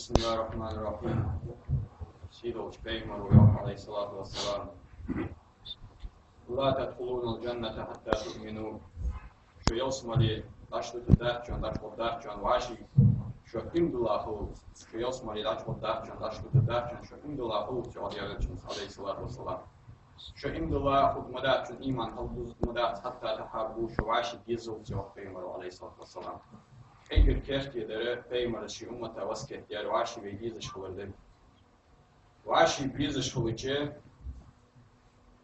بسم الله الرحمن الرحيم. سيدو شبيمر ويوم عليه الصلاة والسلام. لا تدخلون الجنة حتى تؤمنوا. شو يوصم لي داشت الدهجان داشت الدهجان واشي شو إمد الله هو شو يوصم لي داشت الدهجان شو إمد الله هو شو عليه الصلاة والسلام. شو إمد الله خد مدات شو إيمان هل مدات حتى تحاربوا شو واشي جزء شو بيمر عليه الصلاة والسلام. Eğer keşke dere peygamberşi ummata vasket yer vaşi ve biziş kılırdı. Vaşi biziş kılıcı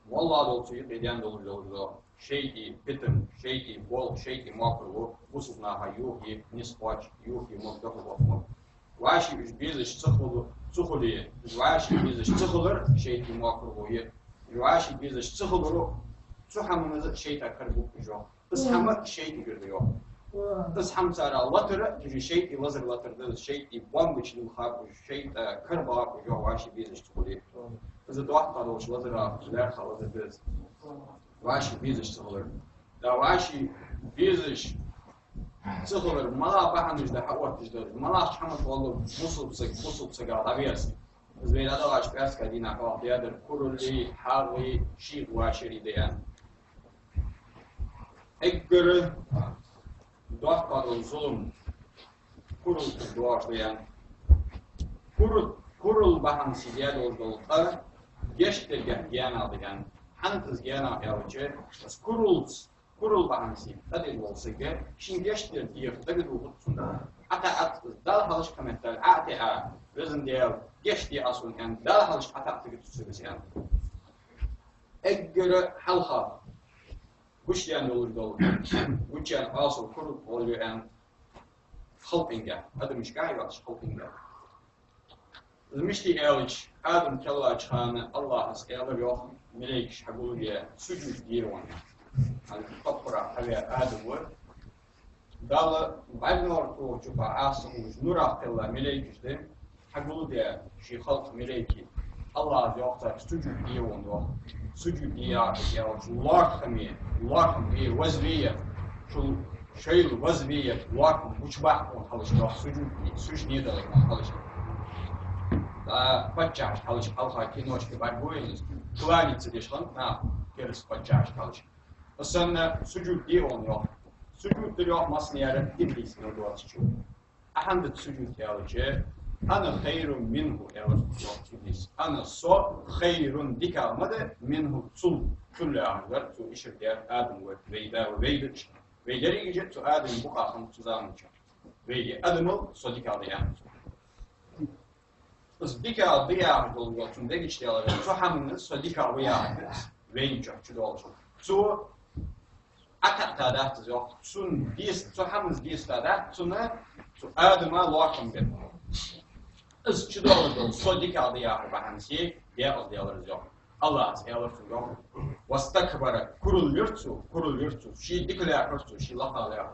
vallahi dolçuyup eden dolurdu. Şeydi bitim, şeydi bol, şeydi makruh, busuzna hayuhi, nispaç, yuhi moktahu bakmak. Vaşi biziş çıkılı, vaşi biziş çıkılır, şeydi makruhu. Vaşi biziş çıkılır, çıhamımızı şeyta karbuk yok. Ishamı şeydi görüyor. تصحم سارا لطر تجي شيء يوزر لطر ده شيء يبان بيشيل خاب شيء كربا وجو واشي بيزش تقولي إذا توقع لوش لطر لا خلاص بيز واشي بيزش تقولر ده واشي بيزش تقولر ما بحنش ده حوار تجدر ما حمد والله مصب سجى طبيعي إذا بيلا ده واش بس كدينا قاعد يقدر كل اللي حاوي شيء واشري ده أجر Doğal zulüm kurul doğaçlayan kurul bahan sidiye doğduğunda geçtirgen giyan aldıgan hantız giyan aldığı kurul bahan sidiye olsaydı şimdi geçtir diye tabii doğduğunda at dal halış komentar ata bizim diye geçti aslında dal halış ata tutuyoruz yani eğer halha وشيان ولدول وشيان أصل كل وليان خلقينجا هذا مش قاعد وقت خلقينجا المشتي أليش آدم كلا خان الله أسأله يوم ملك حقول لي سجود ديرون هذا تطبرع على آدم ور دال بعد نور تو شوف عاصم نور كلا ملك جدًا حقول لي شيء خلق ملكي الله يوقف سجود ديرون ده سجود ديار يا لارخم هي وزنية شو شيء الوزنية لارخم وش بحث خلص راح سجود نيدا لك خلص بتشعش خلص الله كينوش كبار بوينز كلاني تديشلن كيرس بتشعش خلص أصلا سجود ديون يوم سجود ديون مصنيارة إبليس نودوات شو أحمد سجود يالجي أنا خير منه يا إبليس أنا صو خير ديكا مدى منه صل كل أعمال تو إشر ديار آدم وبيدا وبيدش بيدري جت تو آدم بقى خم تزامنش بيدي آدم صديق عليا بس ديكا ضياع بالوقت نديش ديالر تو حمل صديق عليا وينجح تدالش تو أكتر زوج سون ديس تو حمل ديس تادات تونا تو آدم لاكم بيت إز تدالر صديق عليا بحنسي ديالر زوج Allah Allah'ın yok. Vastakbara kurul yurtsu. Şi dikler yurtsu, şi lafalaya.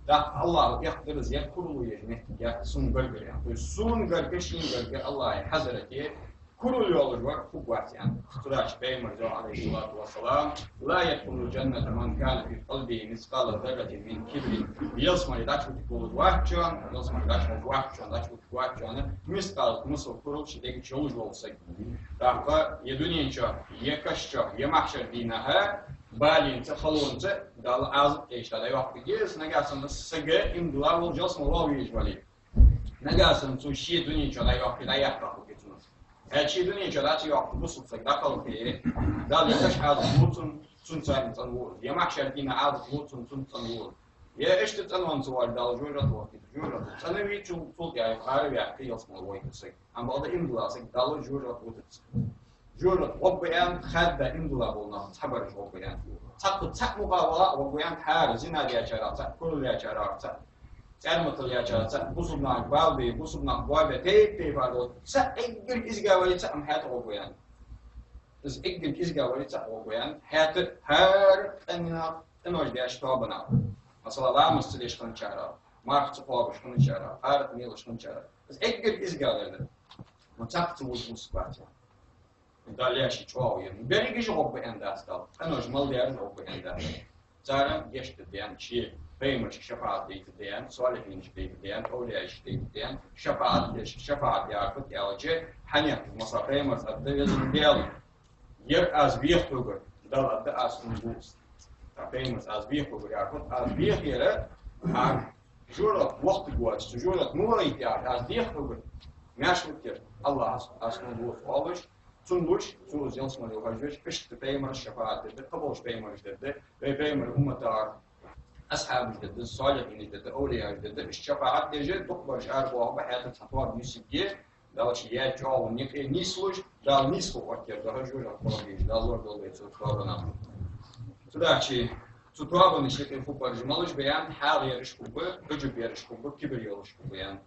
Da Allah yaktırız ya kurulu yerine ya sun gölge ya. Sun gölge şin gölge Allah'a hazreti kurul yolu var kuvvet yani. Suraş Peygamber aleyhissalatu vesselam la yedhulul cennete men kana fi qalbihi misqala zarratin min kibrin. Yasma ilaç kurulu var çan, yasma ilaç var çan, misqal musul kurul şideki yolu olsa. Daha yedününce yekasça yemahşer dinaha balin txalonca dal az eştada yok gidiyoruz nagasında sıgı imdula olacağız mı olabilir vali nagasın tu şi dününce da yok da yaprak geçiniz her şey dününce da yok bu sıfır da kalıp dal yekaş az mutun sunsan tanvur yemahşer dina az mutun tanvur ya işte tanvan suvar dal jura tanvi çok ya yukarı kıyas mı olacak ama da imdula sık dal jura جورت وبيان خد إندلا بولنا صبر وبيان تق مقاولة وبيان حار زنا يا شرارة كل يا شرارة تعلمت يا شرارة بوسبنا بالبي بوسبنا بالبي تي بارو سأجل إزجاولي تأم حياة وبيان بس أجل إزجاولي تأم وبيان حياة هار أننا بياش طابنا مثلا لا مستليش كن شرارة ما خطبش كن شرارة هار ميلش كن شرارة بس أجل إزجاولي ما تقطع وسبات دالياشي شوية بريجي جوب بأنداس دال أنا جمال ديار جوب بأنداس Zaten geçti diyen kişi Peygamber şefaat deydi diyen, salihin deydi diyen, evliya deydi diyen, şefaat yakıt yalıcı, hani mesela Peygamber adı yazın diyelim. Yer az bir tuğur, dal adı az tuğur. Peygamber az bir tuğur yakıt, az bir yere, jurat vakti guat, jurat nura ihtiyar, az bir tuğur. Meşhurdur. Allah aslında bu alış. Sunmuş, sunuz yansımalı hacı, işte Peygamber şefaat dedi, kabul Peygamber dedi, ve Peygamber ümmetar, ashabı dedi, salihin dedi, evliya dedi, şefaat dedi, doktor arbağa hayatın tatvar müsibgi, dalış ya çoğu ne sluş, dal nisfu vakti, daha jura kolay, dallar dolayı tutlarına. Sudaçi, tutlarını şekil fuparcımalış beyan, her yarış kubu, öcü yarış kubu, kibir yoluş kubu yani.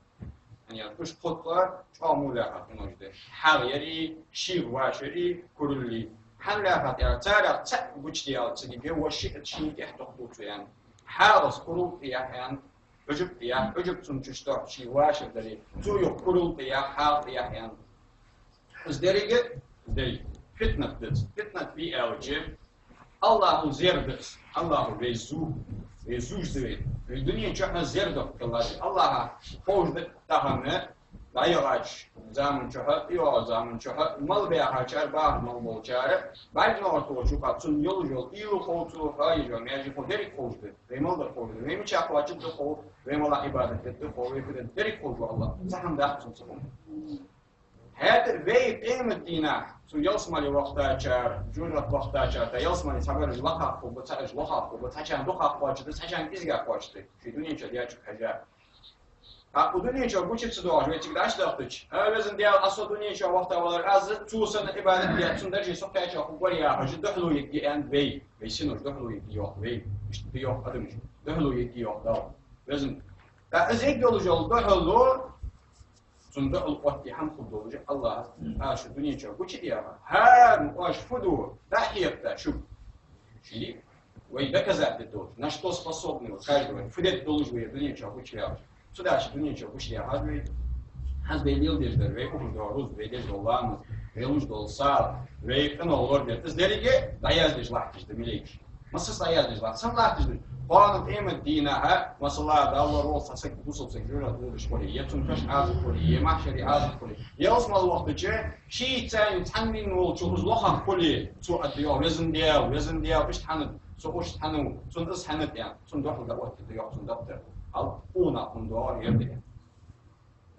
Yani üç kutlar çoğu lakat mojde. Her yeri şiir vaşeri kurulli. Her lakat yani taraf tek güç diye gibi ve şiir şiir ehtokutu yani. Her az kurul diye yani öcük sunçuşta şiir vaşeri. Tu yok kurul diye her diye yani. Üzderiget değil. Fitnat bir elçi. Allahu zerdet. Allahu rezu. Rezuj değil. Dünya çok zerdet Allah. Allah'a fojda tahanı dayıgaç zaman çok yok zaman çok mal veya haçar bağ mal bolçarı. Belki orta çok atın yol iyi koltuğu hayır yani bu derik fojda. Ve mal da fojda. Ve mi çapı açıp da foj ve mala ibadet etti. Foj ve derik fojda Allah. Zaman da atın. هذا البيت إيم الدينا سو يلسمالي وقتا أشار جورة وقتا أشار تا يلسمالي سبب لقاق وبتاعش لقاق وبتاعشان لقاق واجد تاعشان إزجاج واجد في الدنيا شديد شو حاجة الدنيا شو بوشي تصدق ويتك داش داختش لازم ديال أصل الدنيا شو وقتا ولا أز توصل إبادة ديال تندرج سكتة شو قوية حاجة دخلوا يجي أند بي سينوش دخلوا يجي يوم مش بيوم أدمش دخلوا يجي يوم ده لازم إزاي يقولوا دخلوا صندوق القوة هم خدوج الله عاش الدنيا شو وش ديها هام واش فدو تحية شو شيء ويدا كذا تدور نشتو способны каждого фидет должен быть الدنيا شو وش ديها سوداش الدنيا شو وش ديها هذا بيليل دير وي كم دروز بيدج دولان بيلوج دولسال وي كنا olur der تزدريجه دايز ديش لاحتش دميليش مسس دايز ديش لاحتش سم لاحتش قانون إيم الدينها مثلا دولار وصل سك بوصل سجلنا دول شوية يتنفش عاد كلية ما شري عاد كلية يوصل الوقت جاء شيء ثاني تحمل والجوز لخا كلية سوء الديار وزن ديار إيش تحند سوش تحنو سندس حند يعني سندوح الوقت الديار سندبتر أو أونا كندوار يردي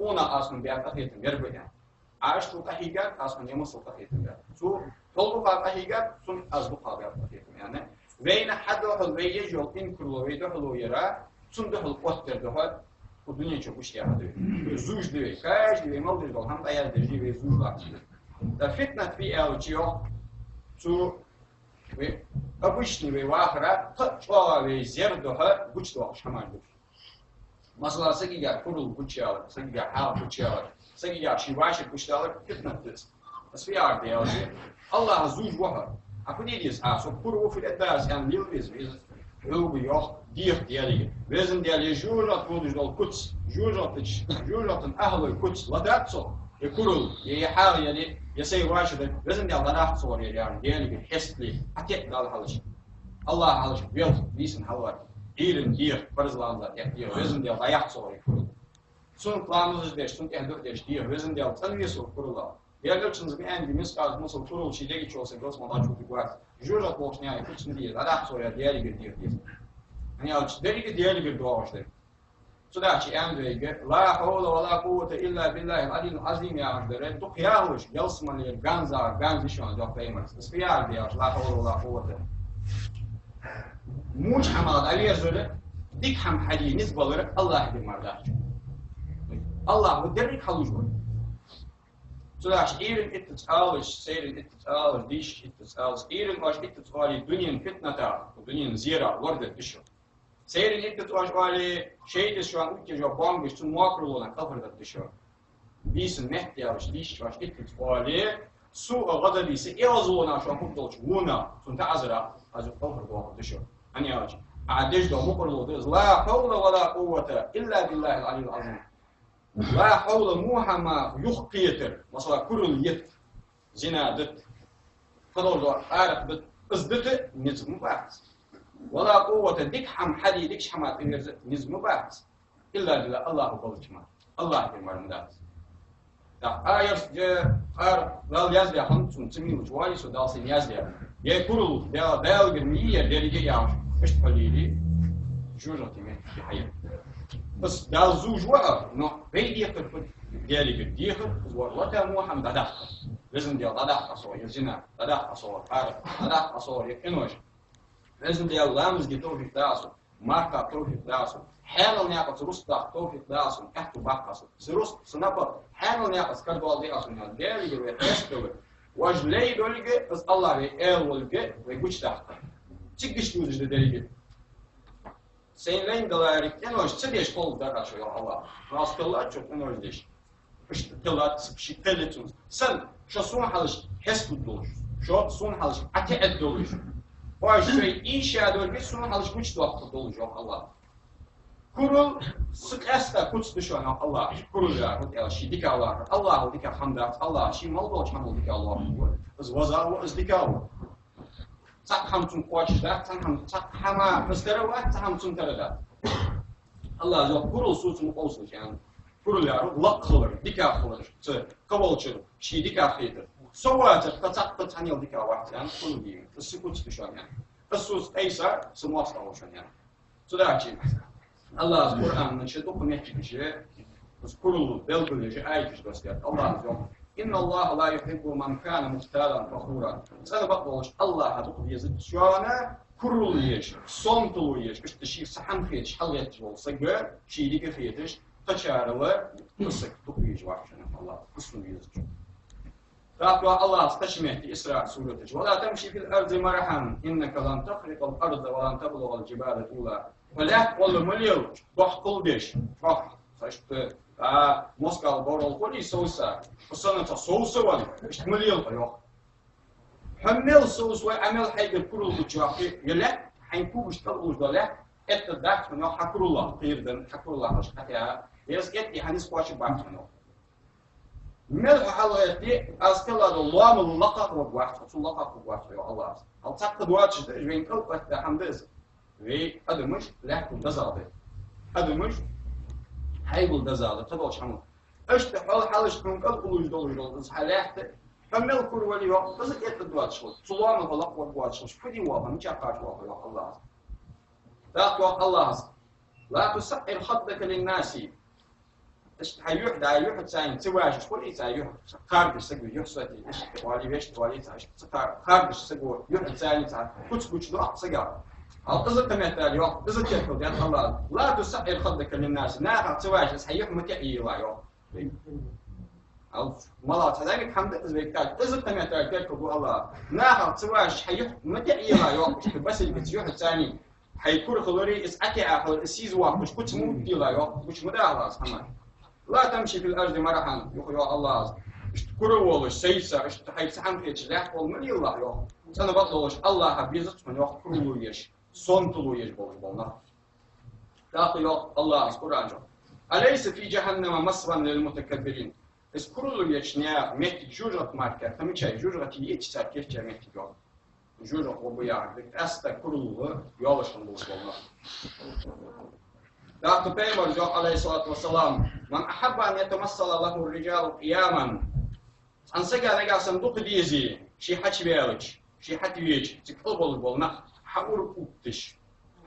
أونا أصلا بيعت أخيتم يربي يعني عاشتو قحيقات أصلا يمصل قحيتم يعني سو طلبوا قحيقات سن أزبقها بيعت أخيتم يعني وين حد واحد بيجي إن كله ويدخلوا يرى صندوق القطر دخل والدنيا شو بيش يعمل زوج ده كاش ده ما بدي هم تيار درجي بزوج لاكش ده فتنة في أوجيو شو وأبوشني بواخرة قطع وزير دخل بوش دخل شمال ده مثلا سجيا كله بوش يالك سجيا حال بوش يالك سجيا شيء واش بوش يالك فتنة بس بس في عرض يالك الله زوج واحد أكيد سو كورو في الأداس يعني ليلبيز هو بيوح دير ديالي لازم ديالي جورات ودش دول كوتس جورات أهل الكوتس لا تاتسو يكورو يحاول يعني يسوي واجد لازم ديال راح صور يعني ديالي بحس لي أكيد دال حلش الله حلش بيل بيسن حلوات دير فرز الله يعني لازم ديال راح صور يكورو سون كلامز ديش سون كهدو ديش دير لازم ديال تنويسو كورو Yerleşiniz bir en gümüş kaz nasıl kurul şeyde geçiyorsa gözmadan çok yukarı. Jürat olsun yani kıçın değil. Adam soruyor diğer bir diyor. Hani alç deri ki diğer bir dua işte. Sudaçi emre la havle ve la kuvvete illa billahi aliyyil azim ya ajdere. Duk yahuş yalsmalı ganza şu an yok beymez. İspiyal diyor la havle ve la kuvvete. Muç hamad aliye zöle dik ham hadi nisbaları Allah bir mardah. Allah bu derik haluş var. Zodat iedereen het alles, zeiden het alles, dies het alles, iedereen was het alles, dünyanın fitnata, dünyanın zira, vardır düşüyor. Zeiden het alles, şeyde şu an ülke şu bangış, tüm makro olan kafırda düşüyor. Disin mehdi alış, diş var, het alles, su gadabisi, evazoluna şu an kutluç, muna, tüm ta'azira, azı kafırda düşüyor. Hani alış, adej de mukru diyor, la havle ve la kuvvete illa billahi'l aliyyil azim. لا حول موحما يخقيتر مثلا كل يت زنا دت فضل عارف بت ازدت نزم بعض ولا قوة ديك حم حدي ديك حمات نزم باس إلا بالله الله قولتما الله كمار مدات vel yazlayan tsunami uçuayı so dalsın yazlayan ye kurul del girmiye derige yağış işte halili jurati mi hayır bas dal zujwa no beydi kırpı derige diye والله محمد دادا لازم ديال دادا قصور يزنا دادا قصور عارف دادا قصور يكنوش لازم ديال لامز دي توفيق داسو ماركا توفيق داسو حالا ناقص رسطة توفيق داسو احتو باقص سرست سنبا حالا ناقص كردوال دي اسو نال ديالي ويحسدو واجلي دولجي بس الله بي ايل ولجي ويقوش تحت تيجيش توزج ديالي سين لين دلاري كنوش تبيش قول داراشو يا الله راس كلا çok انوش ديش işte kılat şiddetli sen şu son halış hesbut doluş şu son halış ate doluş o şey inşa doluş son halış güç doluş Allah kurul sık esta kuts düşüyor Allah kurul ya ya şidik Allah Allah dika hamdat Allah şi mal doluş hamd dika Allah az vaza az dika sak hamtun qoçda sak hama mustarawa hamtun tarada Allah yok kurul susun olsun yani kurulları lak kılır, dikah kılır, kavalçır, şey dikah kıydır. Soğuatır, kaçak tanıyıl dikah vakti yani kurul diyeyim. Sıkıntı düşüyor yani. Isus eysa, sımuasla oluşan yani. Sudaki, Allah Kur'an'ın içi dokumek gibi kurulu, belgüleci, ayet gösterdi. Allah yok. İnna Allah la yuhibbu man kana muhtalan fakhura. Sana bak oluş Allah'a dokup yazıp şu ana kurul yeş, son tulu yeş, işte şey sahan fiyetiş, haliyetçi olsa gör, şey dikah fiyetiş. Taşarılı kısık tukuyucu var canım Allah kısmı yüzücü. Rabbim Allah staşmeti İsra sureti. Ve la temşi fil ardı marahan inneke lan tahriqal ardı ve lan tabluğal cibale tula. Ve la qul milil bahqul beş. Bak işte Moskova borol koli sosa. Sana ta sosa var. İşte milil yok. Hamil sos ve amel haydi kuruldu çakı. Yele haykú iştalıç dala. Et dak no hakrullah qirdan hakrullah hatta يسكت يحنس قاش باكنو ملح حلقتي أذكر الله من اللقاء وبواحد اللقاء وبواحد يا الله هل تعقد واحد جوين كل قت حمدز في أدمش لحكم دزاده أدمش حيبل دزاده تبغى شمو أشت حالش من كل قلوج دولج حالات فمل كل ولي وقت بس يتدوات شو الله من اللقاء وبواحد شو فدي واقع مش عقاش واقع يا الله ذاك الله لا تسعر خدك للناس هيروح ده هيروح تساين تواجه شو اللي تسايح خارج السجو يحصل إيش توالي بيش توالي تاش خارج السجو يروح تساين تاع كوتش ضاع سجار القصة تمثال يوم قصة كيف يا الله لا تسعر خدك للناس ناقة تواجه هيروح متعي لا يوم أو مرات هذاك حمد إزبكتاج قصة تمثال كيف الله ناقة تواجه هيروح متعي لا يوم بس اللي بتروح تساين هيكون خلوري إسأتي آخر السيزوا مش كنت مو لا يوم مش مدعى الله لا تمشي في الأرض مرحا يا الله اشتكروا والله سيسا اشتحيسحن في تشلاح والملي الله يوم سنة بطلوش الله حبيزت من يوم يش صنطلو يش بولنا تاقي الله اذكر عنه أليس في جهنم مصرا للمتكبرين اذكروا يش نيا ميت جوجت ماركة تمشي جوجت يش سكيف جميت يوم جوجت وبيار استكروا يولشن بولنا Dr. Peygamber عليه الصلاة والسلام من أحب أن يتمثل له الرجال قياما أنسجع رجع صندوق ديزي شي حتى بيالج شي حتى بيج تقبل بالنا حور قطش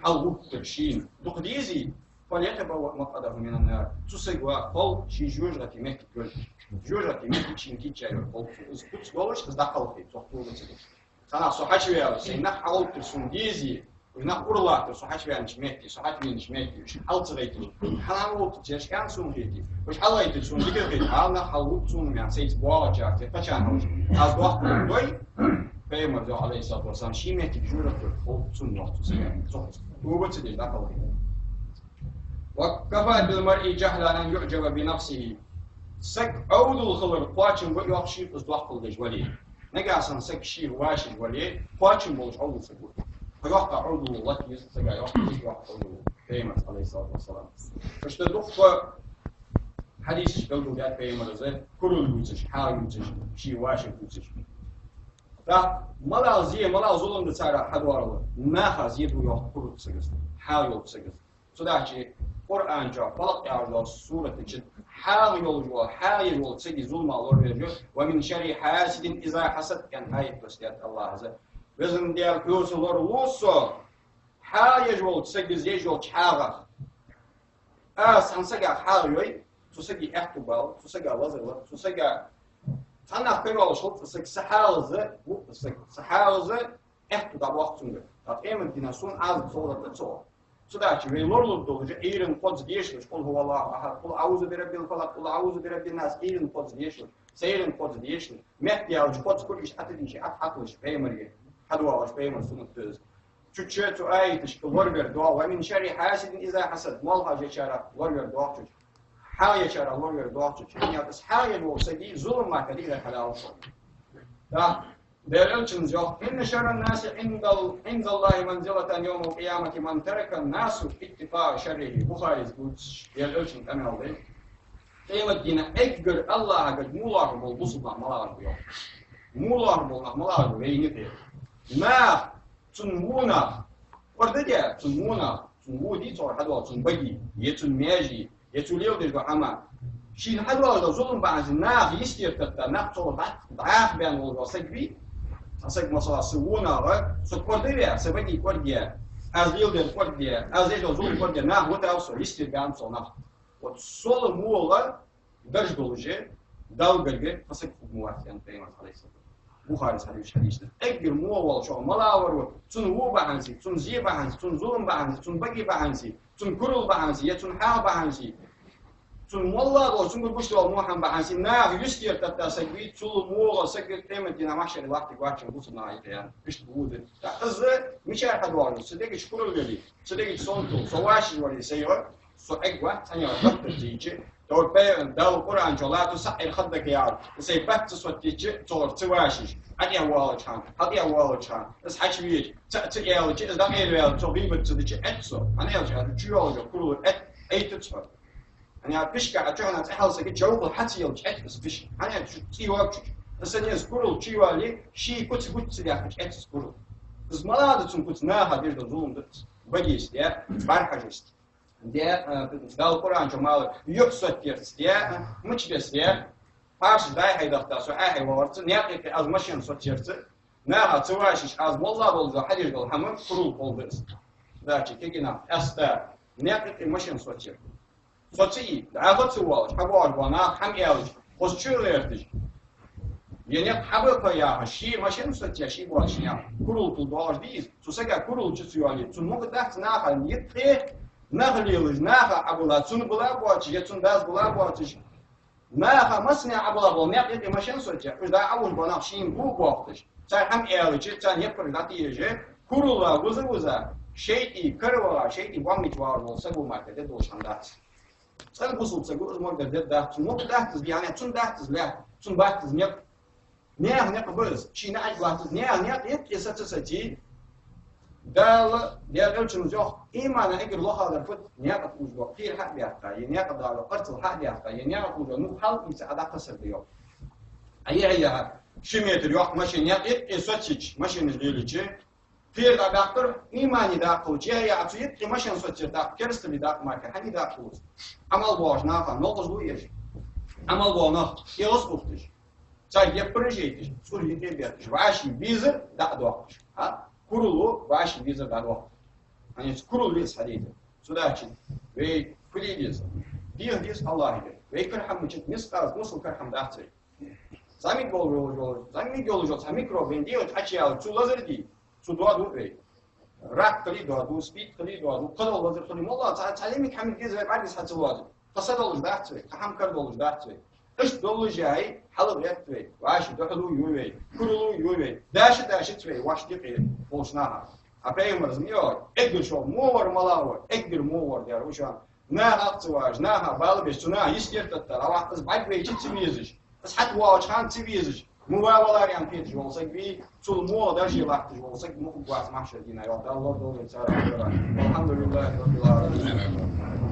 حور قطشين دوق ديزي فليتبوأ مقعده من النار تسجوا قل شي جوجرتي مهك جول جوجرتي مهك شين كيتشا قل اسكت قولش تدخل في تقول بتسجل أنا صحتي بيالج سينا حور قطشون ديزي ونح أورلا صحيح بيان شميتي صحيح بيان شميتي وش حال تغيتي حنا وقت جيش كان سونجيتي وش حال غيتي سونجيتي غيت حالنا حال سون يعني سيد بوا جاك تفشان هوش از وقت دوي بيمر جو عليه الصلاة والسلام شيميتي جورة في سون وقت سيان هو بتدي داخل وكفى بالمرء جهلا أن يعجب بنفسه سك عود الخلر قاتم ويوحشي أصدق الجوالي نجاسن سك شيء واش الجوالي قاتم بوش عود سكوت فيقطع عضو الله يستجع يقطع عضو بيمر عليه الصلاة والسلام فاشتدوخ حديث قلبه جاء بيمر زي كل الوزش حال الوزش شيء واشي الوزش Da malaziye malazolun da çara hadvarlı. Naha zidu yok kurutsunuz. Ha yolsunuz. Sudachi Kur'anca balık yardı suret için ha yolu ha yolu çeki zulma olur veriyor. Ve min şerri hasidin iza hasadken ayet gösterdi Allah azze. Bizim diğer köyseler olursa ha yolu çeki yolu çağa. Sansaga ha yoy tusagi ehtubal tusaga lazırla tusaga tanah kayol şol tusag sahalzı bu tusag sahalzı ehtubal vaktunda. Emin dinasun az sonra da Sudachi ve lorluk dolucu eğrin kods geçmiş. Kul huvallahu ahad. Kul auzu bi rabbil falak. Kul auzu bi rabbin nas. Eğrin kods geçmiş. Seyrin kods geçmiş. Mehdi avucu kods kurgiş atılış atılış peymerge. Hadu avuç peymer sunut düz. Türkçe tu ayetiş lorver dua ve min şerri hasidin iza hasad. Malha geçara lorver dua çocuk. Ha geçara lorver dua çocuk. Yani haya olsa ki zulüm makadiyle halal olsun. Da Değerli yok. İnne şerren nasi indallahi manzileten yevmel kıyameti man tereken nasu ittifa şerrihi. Bukhari bu değerli ölçün temelde. Kıyamet yine ekgör Allah'a göre muğlar bol bu subhan malar diyor. Muğlar bol malar ve yine diyor. Ma tunmuna. Orada diyor tunmuna. Tunmu değil sonra hadva tunbagi. Yetun meji. Yetuliyor diyor ama. Şimdi hadva da zulüm bazı nâh yistirtette nâh sonra da'af ben olur sekbi. Asal masalah suuna var, seperti sebagai kerja, azil dan kerja, azil dan zul kerja, nah, what else? Istirgam sonah. What solo mula, darj doluje, dalgage, asal muat yang tema alaihissalam. Bukhari hadis. Ekbir muawal show malawar, tun wu bahansi, tun zi bahansi, tun zulum bahansi, tun bagi bahansi, tun kurul bahansi, ya tun ha bahansi. Tun wallah do tun gusto al muham bahansi na yustir tatta sagwi tul muwa sagwi temet dina mahshar waqti gwachin busna ayta ya ish bude ta azza mishar hadwar sidegi shkurul geli sidegi sonto sawashi wali sayo so egwa tanya waqt tiji dor pe dal quran jolatu sa'ir khadak ya say bat swatiji tor twashi adi awal chan as hachwi ta yel is da area to be but to the etso anel ja juo jo kurul et eitetso أنا بيشكا أجانا تحاول سكت جواب حتى يوم جت بس بيش أنا تيوا بس أنا سكرول تيوا لي شيء كنت سريع جت سكرول بس ما لا تكون كنت ناها بيرد الظلم ده بديش ده بارحجست ده ده القرآن جمال يقصد كيرس ده مش بس ده فارش ده هيدا تاسو هاي وورت نياقي از ماشين صوتيرت ناها تواش از والله بولد حدير قال هم كرول بولدس ده شيء كنا أستا نياقي ماشين صوتيرت Sochi, ağaçı var, havar bana, ham yağış, hoşçulerdir. Yani haber koyar, şi maşın soçya, şi bu aşıya, kurultu doğar değil, susaka kurulcu suyali, tun muqtat naha niyetle, nahliyeliz, naha abula, tun bula bu aşıya, tun daz bula bu aşıya, naha masna abula bu, niyetle maşın soçya, uzda avuç bana şiin bu aşıya, çay ham yağış, çay yapır datiyece, kurula, vuza, şeyi kırvala, şeyi vamit var olsa bu maddede doşandat. Sen bu sulsa bu uzman da da tun muqtat yani tun dahtiz la tun bahtiz ne kabız Çin'e ajlatız ne esatı dal diğer ölçümüz yok imana egir lohalar fut ne yapuz yok bir hak biyatta ne kadar qatl hak biyatta ne yapuz nu hal imsada tasır yok ayya şimetir yok maşin ya esatçı maşin izleyicici bir da doktor imani da qılçıya ya atıyıp maşin soçta kerstli da marka hani da qılız amal boş nafa nokuz bu yer amal boğna yos uxtuş çay yapırıcıydı suriye devlet vaşi vize da doğmuş ha kurulu vaşi vize da doğmuş hani kurulu vize hadiydi sudaçın ve filiyiz diyoruz Allah'a ve kerham için misqaz nasıl kerham dağıtı zamik olacak zamikro ben diyor açıyor su lazer değil su doğdu ve rak kali doğdu speed kali doğdu kalo lazer kali molla تعلمك حمل جزء بعد ساعة الواجب فسد olacak dağıtı kaham kar olacak dağıtı İş dolu jay halı yaptı. Vaşı dolu yuve. Kurulu yuve. Daşı tve. Vaş diye olsuna. Apeyimiz mi yok? Ekdir şu muvar malavar. Ekdir muvar der şu an. Ne hattı var? Ne ha balı bir suna istertler. Avaqtız bak ve içi çiviziş. Biz hat vaç han çiviziş. Muvavalar yan piyetiş olsak bir sul muva da şey vakti olsak mu kuas mahşer dine yok. Allah dolu çare. Elhamdülillah rabbil alamin.